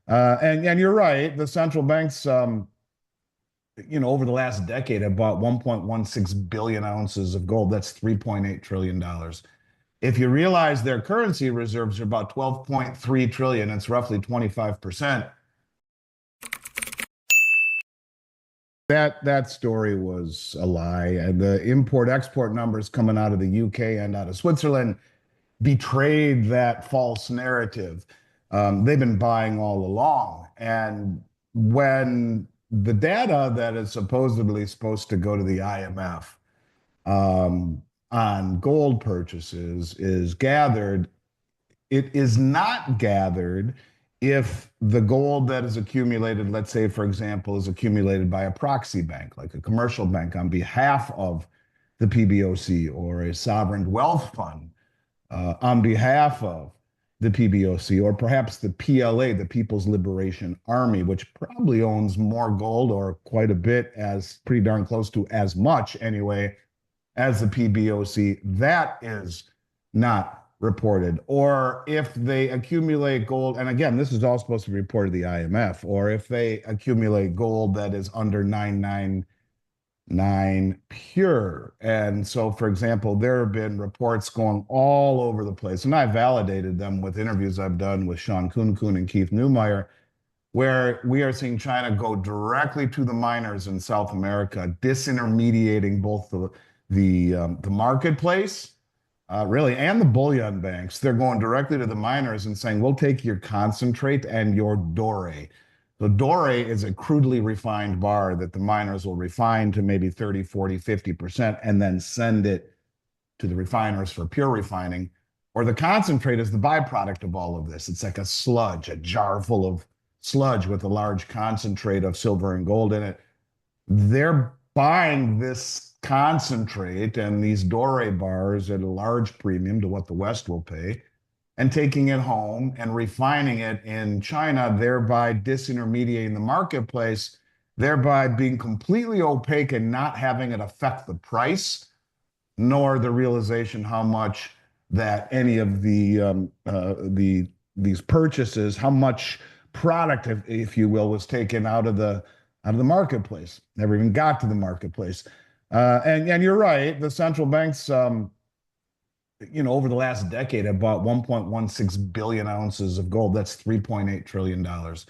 And you're right. The central banks, over the last decade have bought 1.16 billion ounces of gold. That's $3.8 trillion dollars. If you realize their currency reserves are about 12.3 trillion, it's roughly 25%. That story was a lie. And the import-export numbers coming out of the UK and out of Switzerland betrayed that false narrative. They've been buying all along. And when the data that is supposedly supposed to go to the IMF on gold purchases is gathered, it is not gathered if the gold that is accumulated, let's say, for example, is accumulated by a proxy bank, like a commercial bank on behalf of the PBOC or a sovereign wealth fund on behalf of the PBOC, or perhaps the PLA, the People's Liberation Army, which probably owns more gold or quite a bit, as pretty darn close to as much anyway, as the PBOC. That is not reported. Or if they accumulate gold, and again, this is all supposed to be reported to the IMF, or if they accumulate gold that is under 999 pure. And so, for example, there have been reports going all over the place, and I validated them with interviews I've done with Sean Kuhn and Keith Neumeyer, where we are seeing China go directly to the miners in South America, disintermediating both the marketplace, really, and the bullion banks. They're going directly to the miners and saying, "We'll take your concentrate and your doré." So doré is a crudely refined bar that the miners will refine to maybe 30, 40, 50%, and then send it to the refiners for pure refining. Or the concentrate is the byproduct of all of this. It's like a sludge, a jar full of sludge with a large concentrate of silver and gold in it. They're buying this concentrate and these doré bars at a large premium to what the West will pay and taking it home and refining it in China, thereby disintermediating the marketplace, thereby being completely opaque and not having it affect the price, nor the realization how much that any of these purchases, how much product, if you will, was taken out of the marketplace. Never even got to the marketplace. And you're right. The central banks, over the last decade, have bought 1.16 billion ounces of gold. That's $3.8 trillion dollars.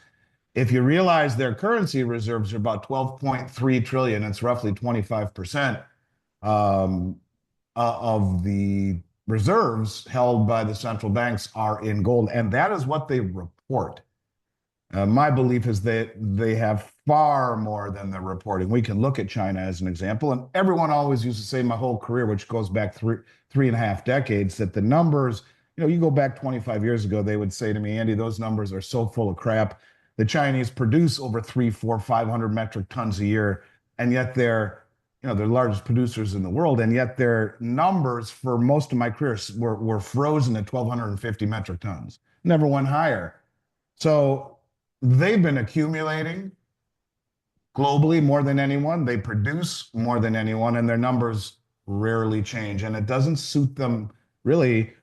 If you realize their currency reserves are about 12.3 trillion, it's roughly 25% of the reserves held by the central banks are in gold, and that is what they report. My belief is that they have far more than they're reporting. We can look at China as an example, and everyone always used to say my whole career, which goes back three and a half decades, that the numbers, you go back 25 years ago, they would say to me, Andy, those numbers are so full of crap. The Chinese produce over 3, 4, 500 metric tons a year, and yet they're the largest producers in the world, and yet their numbers for most of my career were frozen at 1,250 metric tons. Never went higher. So they've been accumulating globally more than anyone. They produce more than anyone, and their numbers rarely change. And it doesn't suit them really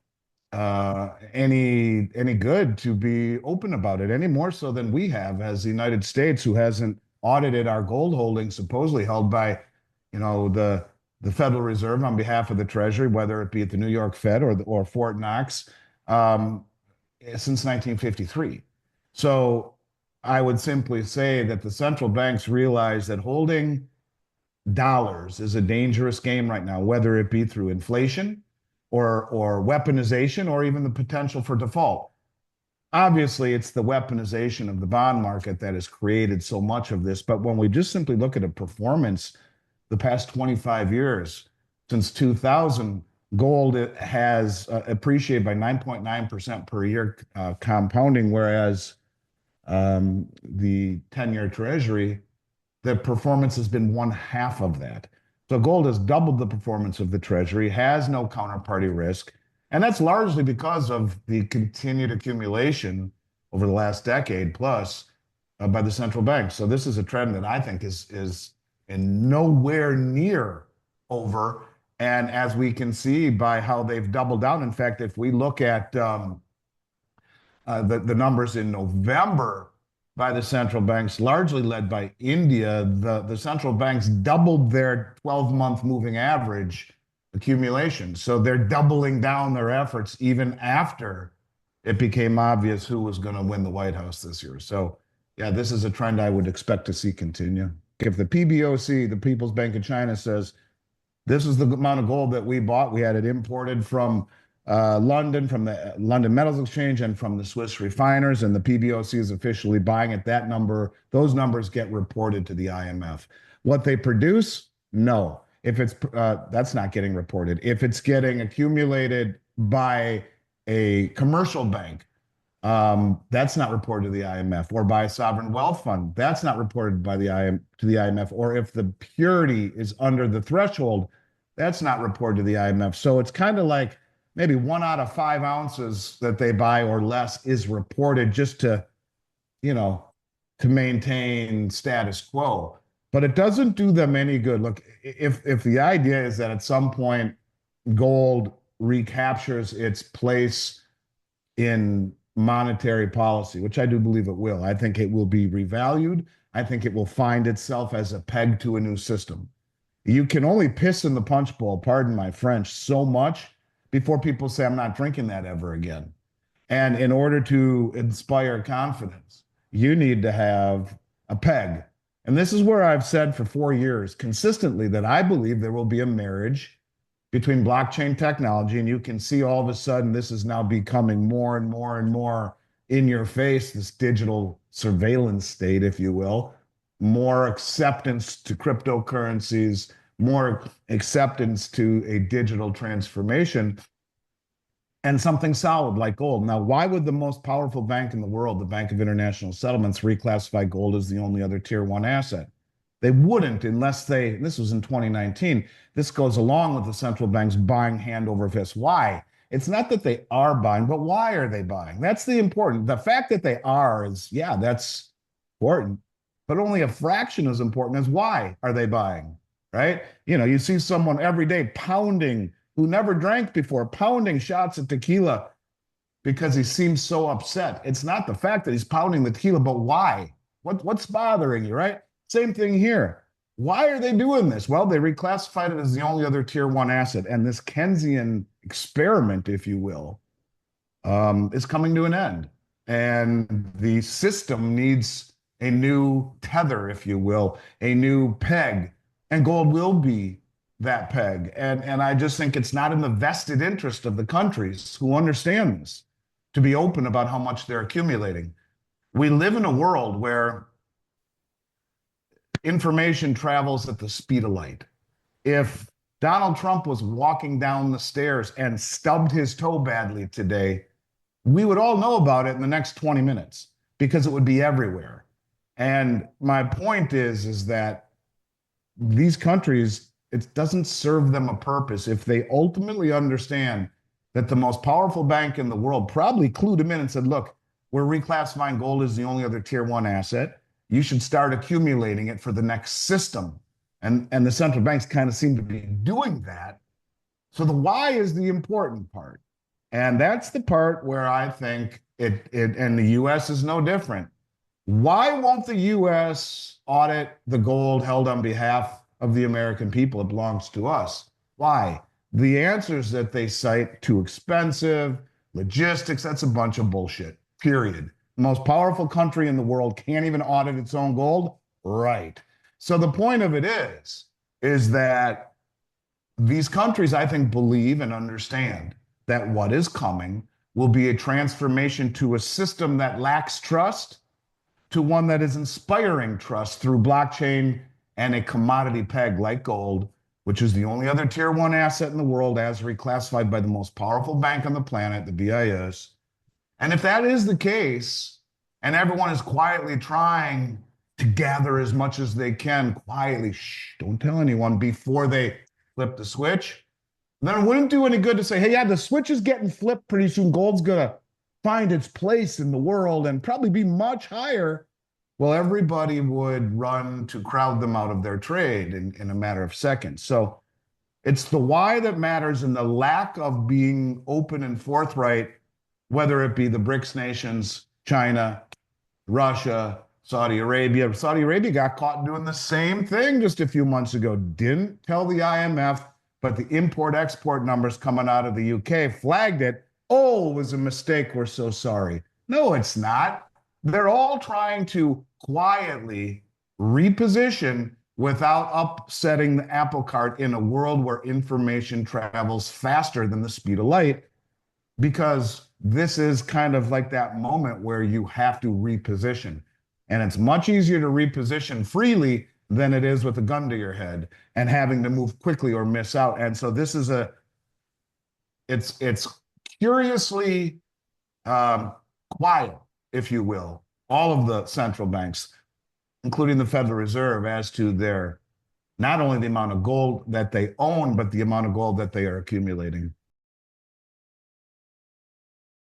any good to be open about it, any more so than we have as the United States, who hasn't audited our gold holdings supposedly held by, the Federal Reserve on behalf of the Treasury, whether it be at the New York Fed or Fort Knox, since 1953. So I would simply say that the central banks realize that holding dollars is a dangerous game right now, whether it be through inflation or weaponization or even the potential for default. Obviously, it's the weaponization of the bond market that has created so much of this. But when we just simply look at a performance the past 25 years, since 2000, gold has appreciated by 9.9% per year, compounding, whereas the 10-year Treasury, the performance has been one half of that. So gold has doubled the performance of the Treasury, has no counterparty risk, and that's largely because of the continued accumulation over the last decade plus by the central banks. So this is a trend that I think is in nowhere near over. And as we can see by how they've doubled down, in fact, if we look at the numbers in November by the central banks, largely led by India. The central banks doubled their 12-month moving average accumulation. So they're doubling down their efforts even after it became obvious who was going to win the White House this year. So, yeah, this is a trend I would expect to see continue. If the PBOC, the People's Bank of China, says this is the amount of gold that we bought. We had it imported from London, from the London Metals Exchange, and from the Swiss refiners. And the PBOC is officially buying it. That number, those numbers get reported to the IMF. What they produce, no. If it's that's not getting reported. If it's getting accumulated by a commercial bank, that's not reported to the IMF, or by a sovereign wealth fund. That's not reported by the to the IMF. Or if the purity is under the threshold, that's not reported to the IMF. So it's kind of like maybe 1 out of 5 ounces that they buy or less is reported just to, you know, to maintain status quo. But it doesn't do them any good. Look, if the idea is that at some point gold recaptures its place in monetary policy, which I do believe it will. I think it will be revalued. I think it will find itself as a peg to a new system. You can only piss in the punch bowl, pardon my French, so much before people say, I'm not drinking that ever again. And in order to inspire confidence, you need to have a peg. And this is where I've said for 4 years consistently that I believe there will be a marriage between blockchain technology, and you can see all of a sudden this is now becoming more and more and more in your face, this digital surveillance state, if you will, more acceptance to cryptocurrencies, more acceptance to a digital transformation, and something solid like gold. Now, why would the most powerful bank in the world, the Bank of International Settlements, reclassify gold as the only other tier one asset? They wouldn't unless they, this was in 2019. This goes along with the central banks buying hand over fist. Why? It's not that they are buying, but why are they buying? That's the important. The fact that they are is, yeah, that's important, but only a fraction as important as why are they buying, right? You know, you see someone every day pounding, who never drank before, pounding shots of tequila because he seems so upset. It's not the fact that he's pounding the tequila, but why? What's bothering you, right? Same thing here. Why are they doing this? Well, they reclassified it as the only other tier one asset. And this Keynesian experiment, if you will, is coming to an end. And the system needs a new tether, if you will, a new peg. And gold will be that peg. And I just think it's not in the vested interest of the countries who understand this to be open about how much they're accumulating. We live in a world where information travels at the speed of light. If Donald Trump was walking down the stairs and stubbed his toe badly today, we would all know about it in the next 20 minutes because it would be everywhere. And my point is that these countries, it doesn't serve them a purpose if they ultimately understand that the most powerful bank in the world probably clued them in and said, look, we're reclassifying gold as the only other tier one asset. You should start accumulating it for the next system. And the central banks kind of seem to be doing that. So the why is the important part. And that's the part where I think and the US is no different. Why won't the US audit the gold held on behalf of the American people? It belongs to us. Why? The answers that they cite, too expensive, logistics, that's a bunch of bullshit, period. The most powerful country in the world can't even audit its own gold? Right. So the point of it is that these countries, I think, believe and understand that what is coming will be a transformation to a system that lacks trust to one that is inspiring trust through blockchain and a commodity peg like gold, which is the only other tier one asset in the world as reclassified by the most powerful bank on the planet, the BIS. And if that is the case, and everyone is quietly trying to gather as much as they can, quietly, shh, don't tell anyone before they flip the switch, then it wouldn't do any good to say, hey, yeah, the switch is getting flipped pretty soon. Gold's going to find its place in the world and probably be much higher. Well, everybody would run to crowd them out of their trade in a matter of seconds. So it's the why that matters, and the lack of being open and forthright, whether it be the BRICS nations, China, Russia, Saudi Arabia. Saudi Arabia got caught doing the same thing just a few months ago. Didn't tell the IMF, but the import-export numbers coming out of the UK flagged it. Oh, it was a mistake. We're so sorry. No, it's not. They're all trying to quietly reposition without upsetting the apple cart in a world where information travels faster than the speed of light, because this is kind of like that moment where you have to reposition. And it's much easier to reposition freely than it is with a gun to your head and having to move quickly or miss out. And so this is it's curiously quiet, if you will, all of the central banks, including the Federal Reserve, as to their not only the amount of gold that they own, but the amount of gold that they are accumulating.